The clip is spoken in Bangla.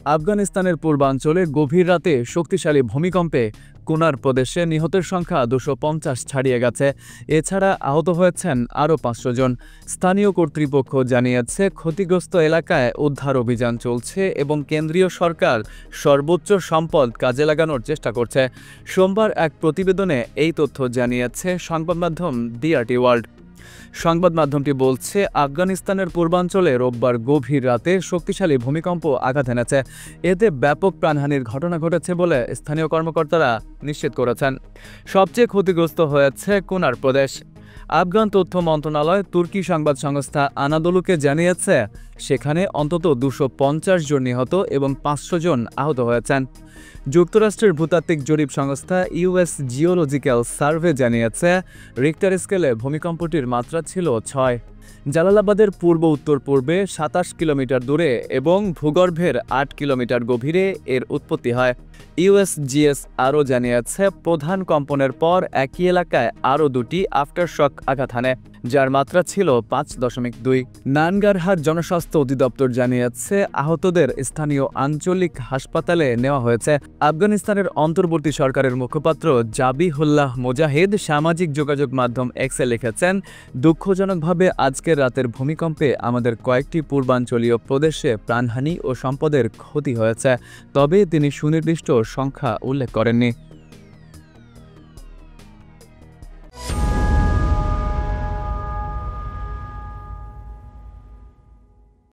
আফগানিস্তানের পূর্বাঞ্চলে গভীর রাতে শক্তিশালী ভূমিকম্পে কুনার প্রদেশে নিহতের সংখ্যা 250 ছাড়িয়ে গেছে। এছাড়া আহত হয়েছেন আরও 500 জন। স্থানীয় কর্তৃপক্ষ জানিয়েছে ক্ষতিগ্রস্ত এলাকায় উদ্ধার অভিযান চলছে এবং কেন্দ্রীয় সরকার সর্বোচ্চ সম্পদ কাজে লাগানোর চেষ্টা করছে। সোমবার এক প্রতিবেদনে এই তথ্য জানিয়েছে সংবাদমাধ্যম DRT ওয়ার্ল্ড। সংবাদ মাধ্যমটি বলছে, আফগানিস্তানের পূর্বাঞ্চলে রোববার গভীর রাতে শক্তিশালী ভূমিকম্প আঘাত এনেছে। এতে ব্যাপক প্রাণহানির ঘটনা ঘটেছে বলে স্থানীয় কর্মকর্তারা নিশ্চিত করেছেন। সবচেয়ে ক্ষতিগ্রস্ত হয়েছে কুনার প্রদেশ। আফগান তথ্য মন্ত্রণালয় তুর্কি সংবাদ সংস্থা আনাদোলুকে জানিয়েছে, সেখানে অন্তত 250 জন নিহত এবং 500 জন আহত হয়েছেন। যুক্তরাষ্ট্রের ভূতাত্ত্বিক জরিপ সংস্থা US জিওলজিক্যাল সার্ভে জানিয়েছে, রিক্টার স্কেলে ভূমিকম্পটির মাত্রা ছিল 6। জালালাবাদের পূর্ব উত্তর পূর্বে 27 কিলোমিটার দূরে এবং ভূগর্ভের 8 কিলোমিটার গভীরে এর উৎপত্তি হয়। USGS আরও জানিয়েছে, প্রধান কম্পনের পর একই এলাকায় আরও 2টি আফটারশক আঘাত হানে, যার মাত্রা ছিল 5.2। নানগারহার জনস্বাস্থ্য অধিদপ্তর জানিয়েছে, আহতদের স্থানীয় আঞ্চলিক হাসপাতালে নেওয়া হয়েছে। আফগানিস্তানের অন্তর্বর্তী সরকারের মুখপাত্র জাবিহুল্লাহ মুজাহিদ সামাজিক যোগাযোগ মাধ্যম এক্সে লিখেছেন, দুঃখজনকভাবে আজকের রাতের ভূমিকম্পে আমাদের কয়েকটি পূর্বাঞ্চলীয় প্রদেশে প্রাণহানি ও সম্পদের ক্ষতি হয়েছে, তবে তিনি সুনির্দিষ্ট সংখ্যা উল্লেখ করেননি।